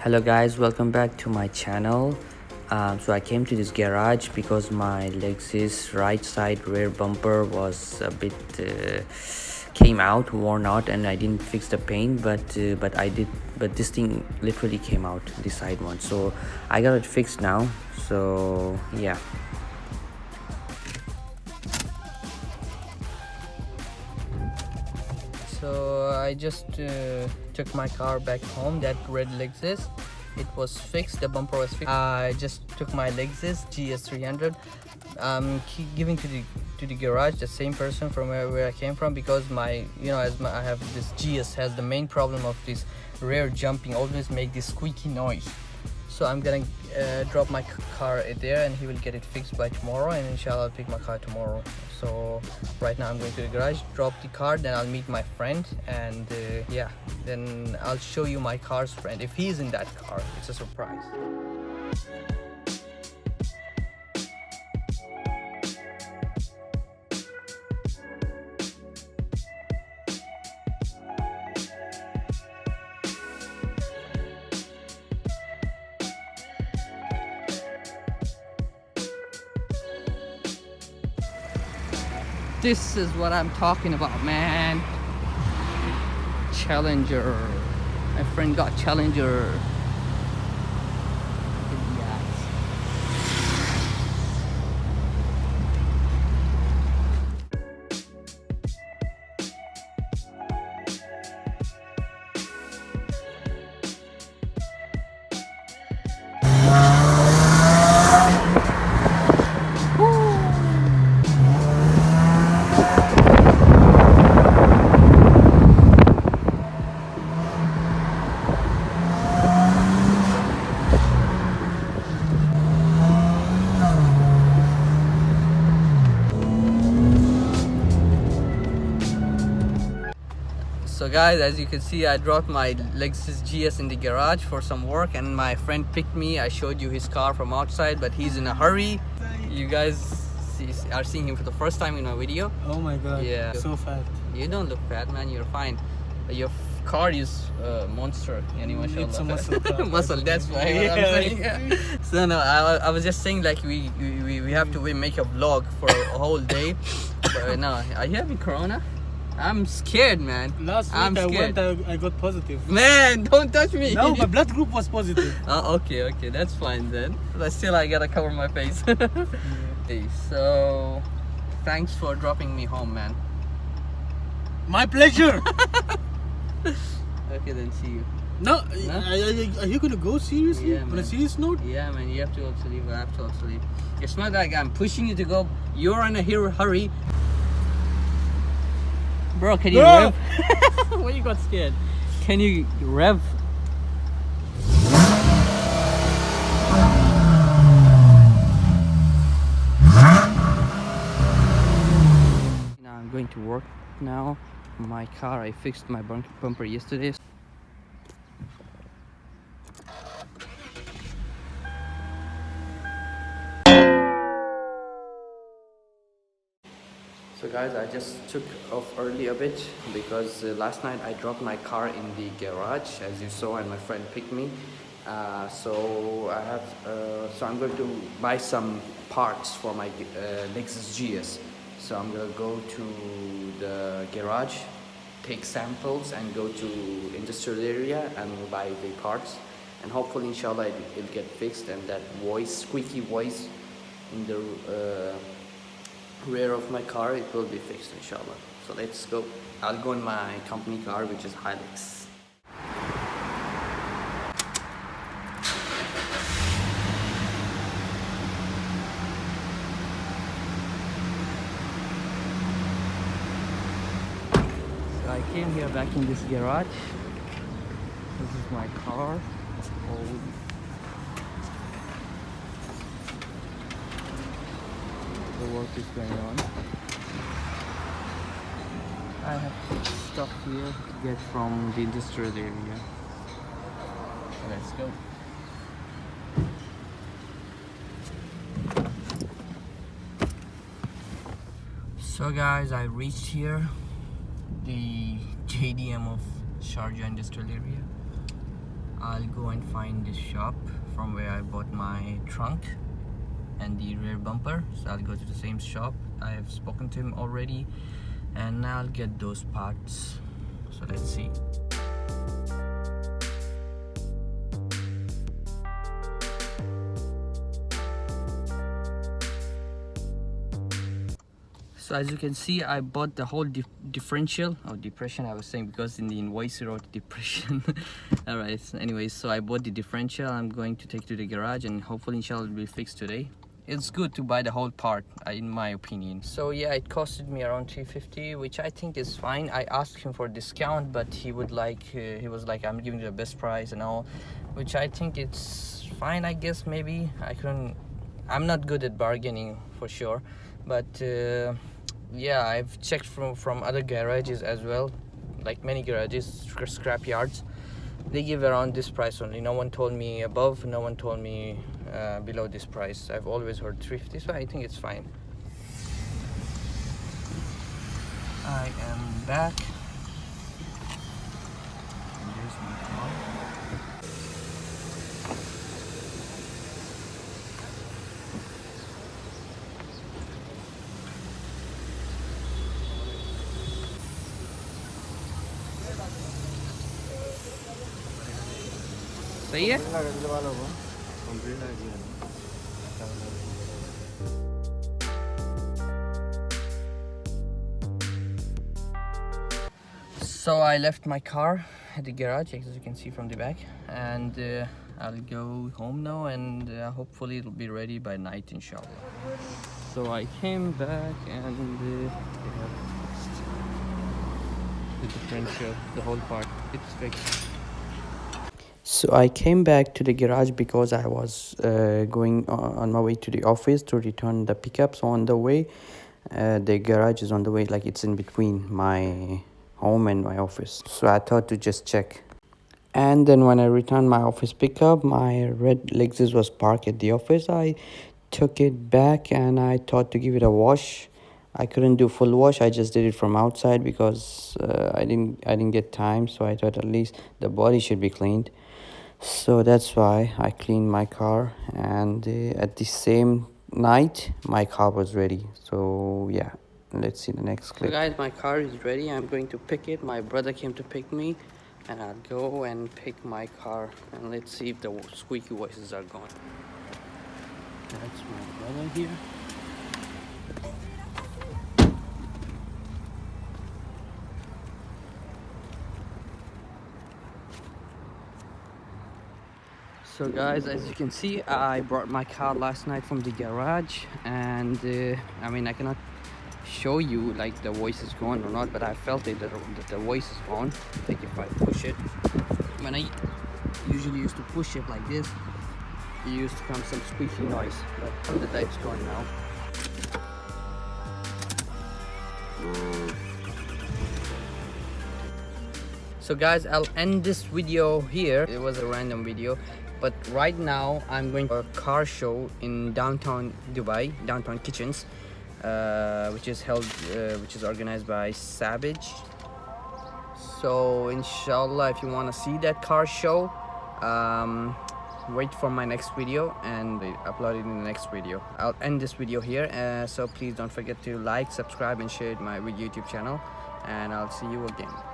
Hello guys, welcome back to my channel. So I came to this garage because my Lexus right side rear bumper was a bit came out, worn out, and I didn't fix the paint, but I did. But this thing literally came out, the side one. So I got it fixed now. So yeah. So I just took my car back home, that red Lexus. It was fixed, the bumper was fixed. I just took my Lexus GS300. Giving to the garage, the same person from where I came from, because I have this GS has the main problem of this rear jumping, always make this squeaky noise. So I'm gonna drop my car there and he will get it fixed by tomorrow, and inshallah I'll pick my car tomorrow. So right now I'm going to the garage, drop the car, then I'll meet my friend, and yeah, then I'll show you my car's friend. If he's in that car, it's a surprise. This is what I'm talking about, man. Challenger. My friend got Challenger. So guys, as you can see, I dropped my Lexus GS in the garage for some work, and my friend picked me. I showed you his car from outside, but he's in a hurry. You guys are seeing him for the first time in my video. Oh my god, yeah, so fat. You don't look fat, man, you're fine. Your car is monster. It's a muscle car. Muscle, that's why I'm saying. So no, I was just saying, like, we have to make a vlog for a whole day. But no, are you having corona? I'm scared, man. Last week I got positive. Man, don't touch me. No, my blood group was positive. Oh, okay, that's fine then. But still, I gotta cover my face. Okay, so thanks for dropping me home, man. My pleasure. Okay, then see you. No? Are you gonna go seriously? Yeah, on a serious note? Yeah, man, you have to also leave. I have to also leave. It's not like I'm pushing you to go. You're in a hurry. Bro, can you rev? Why you got scared? Can you rev? Now I'm going to work now. My car, I fixed my bumper yesterday. So guys, I just took off early a bit because last night I dropped my car in the garage, as you saw, and my friend picked me. So I'm going to buy some parts for my Lexus GS. So I'm gonna go to the garage, take samples, and go to industrial area and buy the parts. And hopefully, inshallah, it'll get fixed, and that squeaky voice in the rear of my car, it will be fixed, inshallah. So let's go. I'll go in my company car, which is Hilux. So I came here back in this garage. This is my car. Old. The work is going on. I have stuff here to get from the industrial area. So let's go. So guys, I reached here, the JDM of Sharjah industrial area. I'll go and find this shop from where I bought my trunk and the rear bumper. So I'll go to the same shop. I have spoken to him already, and I'll get those parts. So let's see. So as you can see, I bought the whole differential or depression, I was saying, because in the invoice it wrote depression. All right, so anyways, so I bought the differential. I'm going to take to the garage, and hopefully inshallah it will be fixed today. It's good to buy the whole part, in my opinion. So yeah, it costed me around 350, which I think is fine. I asked him for a discount, but he was like, I'm giving you the best price and all, which I think it's fine, I guess. Maybe I'm not good at bargaining for sure, but yeah, I've checked from other garages as well, like many garages, scrap yards. They give around this price only. No one told me above, no one told me below this price. I've always heard 350, so I think it's fine. I am back. And there's my car. सही है? So I left my car at the garage, as you can see from the back, and I'll go home now, and hopefully it'll be ready by night, inshallah. So I came back, and they have fixed the differential, the whole part. It's fixed. So I came back to the garage because I was going on my way to the office to return the pickup. So on the way, the garage is on the way, like it's in between my home and my office. So I thought to just check. And then when I returned my office pickup, my red Lexus was parked at the office. I took it back and I thought to give it a wash. I couldn't do full wash. I just did it from outside because I didn't get time. So I thought at least the body should be cleaned. So that's why I cleaned my car, and at the same night my car was ready. So yeah, let's see the next clip. So guys, my car is ready. I'm going to pick it. My brother came to pick me, and I'll go and pick my car, and let's see if the squeaky voices are gone. That's my brother here. So guys, as you can see, I brought my car last night from the garage, and I mean, I cannot show you like the voice is gone or not, but I felt it that the voice is gone. Like if I push it, when I usually used to push it like this, it used to come some squeaky noise, but the type's gone now. So guys, I'll end this video here. It was a random video, but right now I'm going to a car show in downtown Dubai, downtown Kitchens, which is organized by Savage. So inshallah, if you want to see that car show, wait for my next video and upload it in the next video. I'll end this video here, so please don't forget to like, subscribe and share my YouTube channel, and I'll see you again.